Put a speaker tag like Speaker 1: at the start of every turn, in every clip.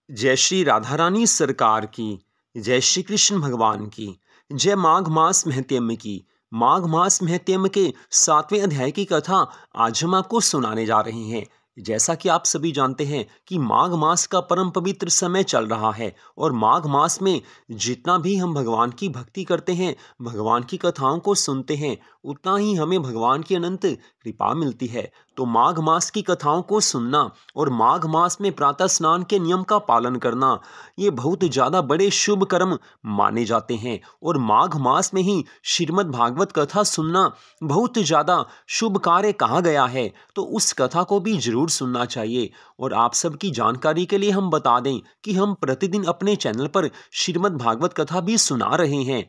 Speaker 1: जय श्री राधा रानी सरकार की, जय श्री कृष्ण भगवान की, जय माघ मास महत्म की। माघ मास महत्म के 7वें अध्याय की कथा आज हम आपको सुनाने जा रहे हैं। जैसा कि आप सभी जानते हैं कि माघ मास का परम पवित्र समय चल रहा है और माघ मास में जितना भी हम भगवान की भक्ति करते हैं, भगवान की कथाओं को सुनते हैं, उतना ही हमें भगवान की अनंत कृपा मिलती है। तो माघ मास की कथाओं को सुनना और माघ मास में प्रातः स्नान के नियम का पालन करना, ये बहुत ज़्यादा बड़े शुभ कर्म माने जाते हैं। और माघ मास में ही श्रीमद् भागवत कथा सुनना बहुत ज़्यादा शुभ कार्य कहा गया है, तो उस कथा को भी जरूर सुनना चाहिए। और आप सबकी जानकारी के लिए हम बता दें कि हम प्रतिदिन अपने चैनल पर श्रीमद् भागवत कथा भी सुना रहे हैं।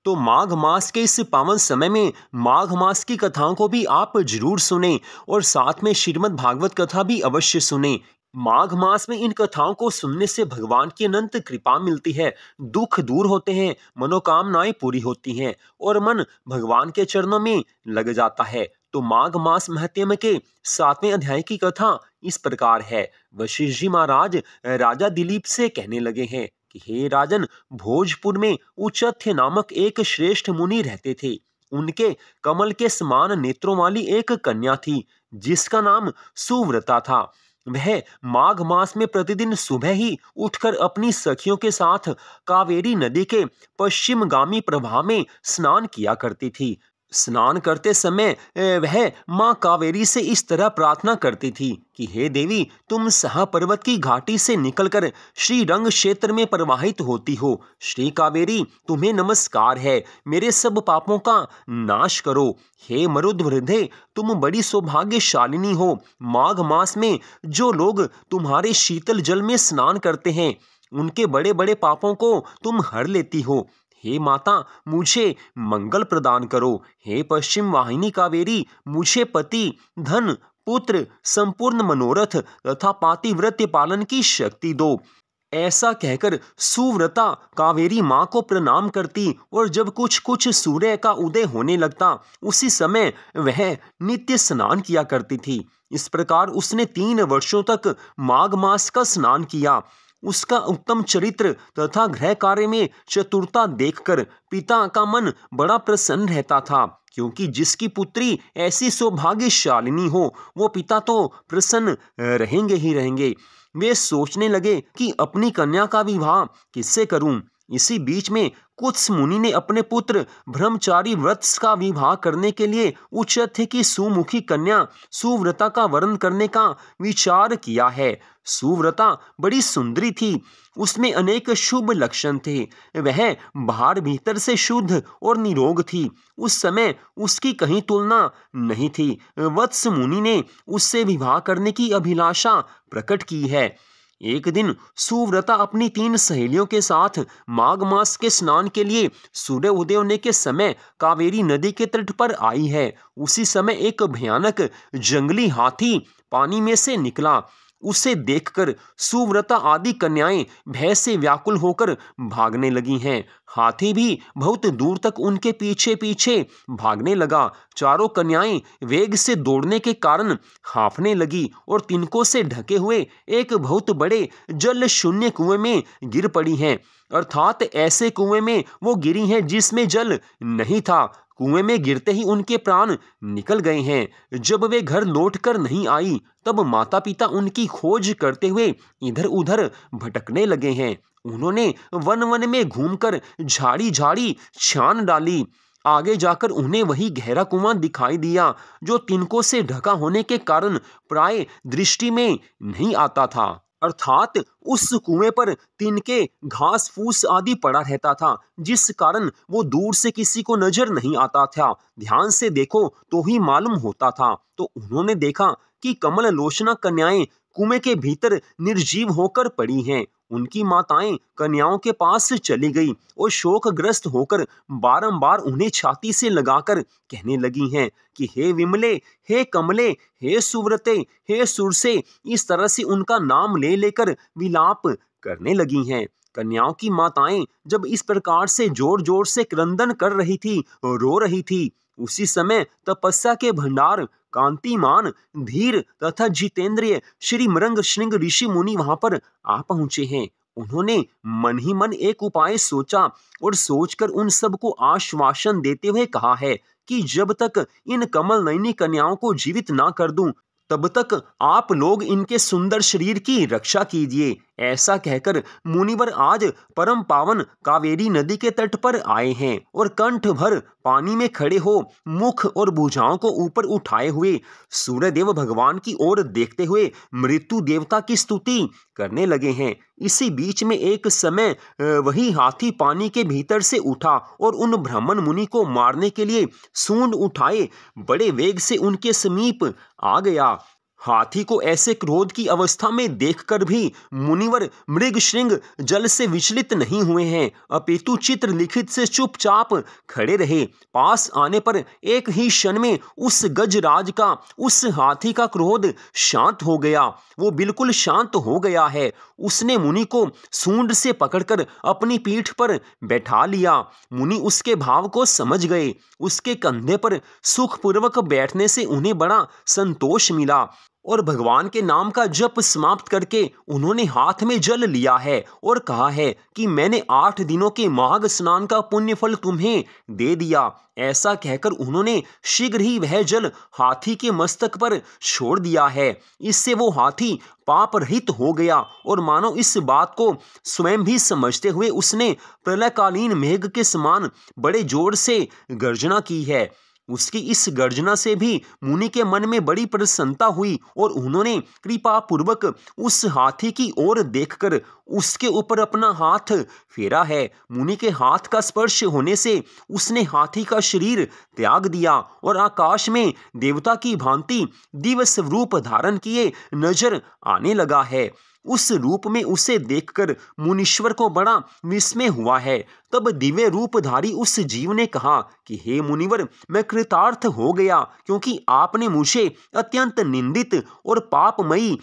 Speaker 1: तो माघ मास के इस पावन समय में माघ मास की कथाओं को भी आप जरूर सुनें और साथ में श्रीमद् भागवत कथा भी अवश्य सुनें। माघ मास में इन कथाओं को सुनने से भगवान की अनंत कृपा मिलती है, दुख दूर होते हैं, मनोकामनाएं पूरी होती हैं और मन भगवान के चरणों में लग जाता है। तो माघ मास महत्म के 7वें अध्याय की कथा इस प्रकार है। वशिष्ठ जी महाराज राजा दिलीप से कहने लगे हैं कि हे राजन, भोजपुर में उचथ्य नामक एक श्रेष्ठ मुनि रहते थे। उनके कमल के समान नेत्रों वाली एक कन्या थी जिसका नाम सुव्रता था। वह माघ मास में प्रतिदिन सुबह ही उठकर अपनी सखियों के साथ कावेरी नदी के पश्चिमगामी प्रवाह में स्नान किया करती थी। स्नान करते समय वह माँ कावेरी से इस तरह प्रार्थना करती थी कि हे देवी, तुम सहा पर्वत की घाटी से निकलकर श्री रंग क्षेत्र में प्रवाहित होती हो। श्री कावेरी, तुम्हें नमस्कार है, मेरे सब पापों का नाश करो। हे मरुद वृद्धे, तुम बड़ी सौभाग्यशालिनी हो। माघ मास में जो लोग तुम्हारे शीतल जल में स्नान करते हैं, उनके बड़े बड़े पापों को तुम हर लेती हो। हे माता, मुझे मंगल प्रदान करो। हे पश्चिम वाहिनी कावेरी, मुझे पति, धन, पुत्र, संपूर्ण मनोरथ तथा पातिव्रत्य पालन की शक्ति दो। ऐसा कहकर सुव्रता कावेरी माँ को प्रणाम करती और जब कुछ कुछ सूर्य का उदय होने लगता, उसी समय वह नित्य स्नान किया करती थी। इस प्रकार उसने 3 वर्षों तक माघ मास का स्नान किया। उसका उत्तम चरित्र तथा गृह कार्य में चतुरता देखकर पिता का मन बड़ा प्रसन्न रहता था, क्योंकि जिसकी पुत्री ऐसी सौभाग्यशालिनी हो, वो पिता तो प्रसन्न रहेंगे ही रहेंगे। वे सोचने लगे कि अपनी कन्या का विवाह किससे करूं। इसी बीच में कुत्स मुनि ने अपने पुत्र ब्रह्मचारी वत्स का विवाह करने के लिए उचथ्य की सुमुखी कन्या सुव्रता का वर्ण करने का विचार किया है। सुव्रता बड़ी सुंदरी थी, उसमें अनेक शुभ लक्षण थे। वह बाहर भीतर से शुद्ध और निरोग थी। उस समय उसकी कहीं तुलना नहीं थी। वत्स मुनि ने उससे विवाह करने की अभिलाषा प्रकट की है। एक दिन सुव्रता अपनी 3 सहेलियों के साथ माघ मास के स्नान के लिए सूर्य उदय होने के समय कावेरी नदी के तट पर आई है। उसी समय एक भयानक जंगली हाथी पानी में से निकला। उसे देखकर सुव्रता आदि कन्याएं भय से व्याकुल होकर भागने लगी हैं। हाथी भी बहुत दूर तक उनके पीछे पीछे भागने लगा। चारों कन्याएं वेग से दौड़ने के कारण हांफने लगी और तिनकों से ढके हुए एक बहुत बड़े जल शून्य कुएं में गिर पड़ी हैं। अर्थात ऐसे कुएं में वो गिरी हैं जिसमें जल नहीं था। कुएं में गिरते ही उनके प्राण निकल गए हैं। जब वे घर लौटकर नहीं आई, तब माता पिता उनकी खोज करते हुए इधर उधर भटकने लगे हैं। उन्होंने वन वन में घूमकर झाड़ी झाड़ी छान डाली। आगे जाकर उन्हें वही गहरा कुआं दिखाई दिया जो तिनकों से ढका होने के कारण प्राय दृष्टि में नहीं आता था। अर्थात उस कुएं पर तिनके, घास फूस आदि पड़ा रहता था, जिस कारण वो दूर से किसी को नजर नहीं आता था। ध्यान से देखो तो ही मालूम होता था। तो उन्होंने देखा कि कमल लोचना कन्याएं कुएं के भीतर निर्जीव होकर पड़ी हैं। उनकी माताएं कन्याओं के पास चली गई और शोकग्रस्त होकर बारंबार उन्हें छाती से लगाकर कहने लगी हैं कि हे विमले, हे कमले, हे सुव्रते, हे सुरसे। इस तरह से उनका नाम ले लेकर विलाप करने लगी हैं। कन्याओं की माताएं जब इस प्रकार से जोर जोर से क्रंदन कर रही थी, रो रही थी, उसी समय तपस्या के भंडार कांतिमान, धीर तथा जितेंद्रिय श्री मृंग श्रृंग ऋषि मुनि वहां पर आ पहुंचे हैं। उन्होंने मन ही मन एक उपाय सोचा और सोचकर उन सबको आश्वासन देते हुए कहा है कि जब तक इन कमल नयनी कन्याओं को जीवित ना कर दूं, तब तक आप लोग इनके सुंदर शरीर की रक्षा कीजिए। ऐसा कहकर मुनिवर आज परम पावन कावेरी नदी के तट पर आए हैं और कंठ भर पानी में खड़े हो मुख और भुजाओं को ऊपर उठाए हुए सूर्यदेव भगवान की ओर देखते हुए मृत्यु देवता की स्तुति करने लगे हैं। इसी बीच में एक समय वही हाथी पानी के भीतर से उठा और उन ब्राह्मण मुनि को मारने के लिए सूंड उठाए बड़े वेग से उनके समीप आ गया। हाथी को ऐसे क्रोध की अवस्था में देखकर भी मुनिवर मृग श्रृंग जल से विचलित नहीं हुए हैं, अपितु चित्र लिखित से चुपचाप खड़े रहे। पास आने पर एक ही क्षण में उस गजराज का, उस हाथी का क्रोध शांत हो गया। वो बिल्कुल शांत हो गया है। उसने मुनि को सूंड से पकड़कर अपनी पीठ पर बैठा लिया। मुनि उसके भाव को समझ गए। उसके कंधे पर सुखपूर्वक बैठने से उन्हें बड़ा संतोष मिला और भगवान के नाम का जप समाप्त करके उन्होंने हाथ में जल लिया है और कहा है कि मैंने 8 दिनों के माघ स्नान का पुण्य फल तुम्हें दे दिया। ऐसा कहकर उन्होंने शीघ्र ही वह जल हाथी के मस्तक पर छोड़ दिया है। इससे वो हाथी पाप रहित हो गया और मानो इस बात को स्वयं भी समझते हुए उसने प्रलयकालीन मेघ के समान बड़े जोर से गर्जना की है। उसकी इस गर्जना से भी मुनि के मन में बड़ी प्रसन्नता हुई और उन्होंने कृपा पूर्वक उस हाथी की ओर देखकर उसके ऊपर अपना हाथ फेरा है। मुनि के हाथ का स्पर्श होने से उसने हाथी का शरीर त्याग दिया और आकाश में देवता की भांति दिव्य स्वरूप धारण किए नजर आने लगा है। उस रूप में उसे देखकर मुनीश्वर को बड़ा विस्मय हुआ है। तब दिव्य रूपधारी उस जीव ने कहा कि हे मुनिवर, मैं कृतार्थ हो गया, क्योंकि आपने मुझे अत्यंत निंदित और पापमयी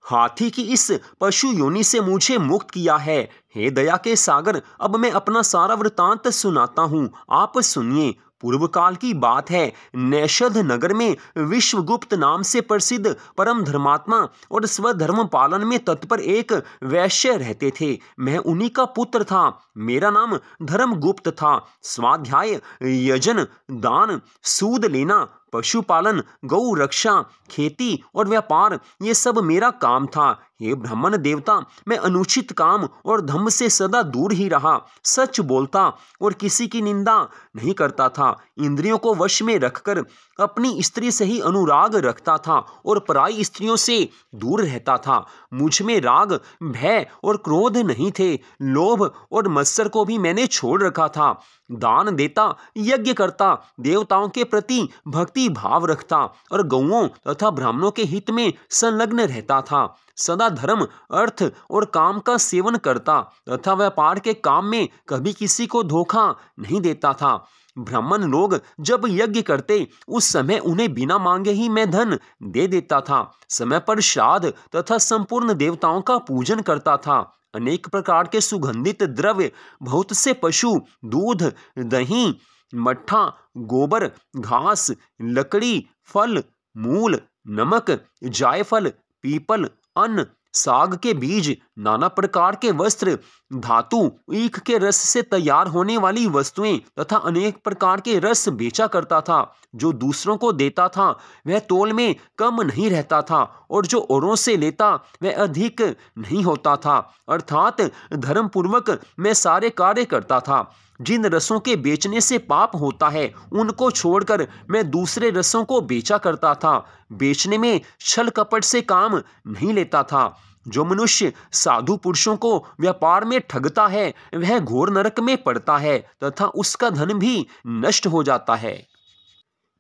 Speaker 1: हाथी की इस पशु योनि से मुझे मुक्त किया है। हे दया के सागर, अब मैं अपना सारा वृतांत सुनाता हूँ, आप सुनिए। पूर्व काल की बात है। नैषध नगर में विश्वगुप्त नाम से प्रसिद्ध परम धर्मात्मा और स्वधर्म पालन में तत्पर एक वैश्य रहते थे। मैं उन्हीं का पुत्र था। मेरा नाम धर्मगुप्त था। स्वाध्याय, यजन, दान, सूद लेना, पशुपालन, गौ रक्षा, खेती और व्यापार, ये सब मेरा काम था। हे ब्राह्मण देवता, मैं अनुचित काम और धम्म से सदा दूर ही रहा। सच बोलता और किसी की निंदा नहीं करता था। इंद्रियों को वश में रखकर अपनी स्त्री से ही अनुराग रखता था और पराई स्त्रियों से दूर रहता था। मुझ में राग, भय और क्रोध नहीं थे। लोभ और मत्सर को भी मैंने छोड़ रखा था। दान देता, यज्ञ करता, देवताओं के प्रति भक्ति भाव रखता और गौओं तथा ब्राह्मणों के हित में संलग्न रहता था। सदा धर्म, अर्थ और काम का सेवन करता तथा व्यापार के काम में कभी किसी को धोखा नहीं देता था। ब्राह्मण लोग जब यज्ञ करते उस समय उन्हें बिना मांगे ही मैं धन दे देता था। समय पर श्राद्ध तथा संपूर्ण देवताओं का पूजन करता था। अनेक प्रकार के सुगंधित द्रव्य, बहुत से पशु, दूध, दही, मट्ठा, गोबर, घास, लकड़ी, फल, मूल, नमक, जायफल, पीपल, अन्न, साग के बीज, नाना प्रकार के वस्त्र, धातु, ईख के रस से तैयार होने वाली वस्तुएं तथा अनेक प्रकार के रस बेचा करता था। जो दूसरों को देता था वह तोल में कम नहीं रहता था और जो औरों से लेता वह अधिक नहीं होता था। अर्थात धर्म पूर्वक मैं सारे कार्य करता था। जिन रसों के बेचने से पाप होता है उनको छोड़कर मैं दूसरे रसों को बेचा करता था। बेचने में छल कपट से काम नहीं लेता था। जो मनुष्य साधु पुरुषों को व्यापार में ठगता है वह घोर नरक में पड़ता है तथा उसका धन भी नष्ट हो जाता है।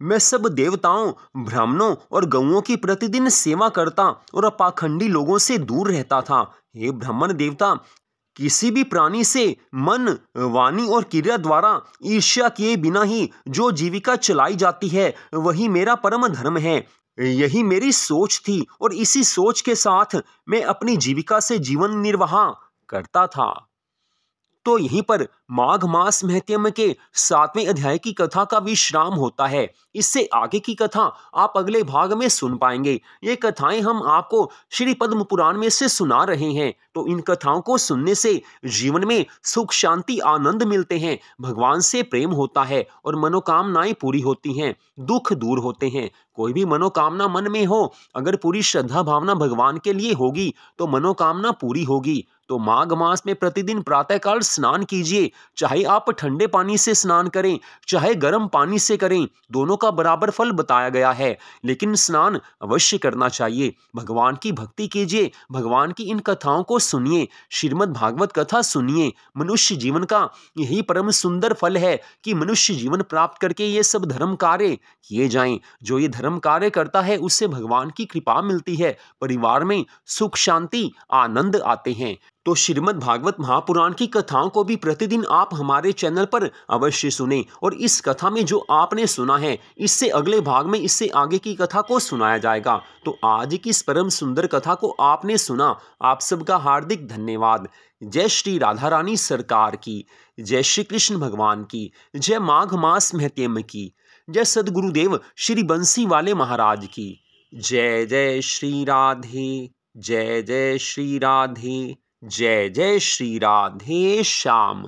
Speaker 1: मैं सब देवताओं, ब्राह्मणों और गौओं की प्रतिदिन सेवा करता और अपाखंडी लोगों से दूर रहता था। हे ब्राह्मण देवता, किसी भी प्राणी से मन, वाणी और क्रिया द्वारा ईर्ष्या किए बिना ही जो जीविका चलाई जाती है वही मेरा परम धर्म है। यही मेरी सोच थी और इसी सोच के साथ मैं अपनी जीविका से जीवन निर्वाह करता था। तो यहीं पर माघ मास महत्म के 7वें अध्याय की कथा का विश्राम होता है। इससे आगे की कथा आप अगले भाग में सुन पाएंगे। ये कथाएं हम आपको श्री पद्म पुराण में से सुना रहे हैं। तो इन कथाओं को सुनने से जीवन में सुख शांति आनंद मिलते हैं, भगवान से प्रेम होता है और मनोकामनाएं पूरी होती हैं, दुख दूर होते हैं। कोई भी मनोकामना मन में हो, अगर पूरी श्रद्धा भावना भगवान के लिए होगी तो मनोकामना पूरी होगी। तो माघ मास में प्रतिदिन प्रातःकाल स्नान कीजिए। चाहे आप ठंडे पानी से स्नान करें, चाहे गर्म पानी से करें, दोनों का बराबर फल बताया गया है, लेकिन स्नान अवश्य करना चाहिए। भगवान की भक्ति कीजिए, भगवान की इन कथाओं को सुनिए, श्रीमद् भागवत कथा सुनिए। मनुष्य जीवन का यही परम सुंदर फल है कि मनुष्य जीवन प्राप्त करके ये सब धर्म कार्य किए जाएं। जो ये धर्म कार्य करता है उससे भगवान की कृपा मिलती है, परिवार में सुख शांति आनंद आते हैं। तो श्रीमद् भागवत महापुराण की कथाओं को भी प्रतिदिन आप हमारे चैनल पर अवश्य सुनें। और इस कथा में जो आपने सुना है, इससे अगले भाग में इससे आगे की कथा को सुनाया जाएगा। तो आज की इस परम सुंदर कथा को आपने सुना, आप सबका हार्दिक धन्यवाद। जय श्री राधा रानी सरकार की, जय श्री कृष्ण भगवान की, जय माघ मास महत्म की, जय सदगुरुदेव श्री बंसी वाले महाराज की। जय जय श्री राधे, जय जय श्री राधे, जय जय श्री राधे श्याम।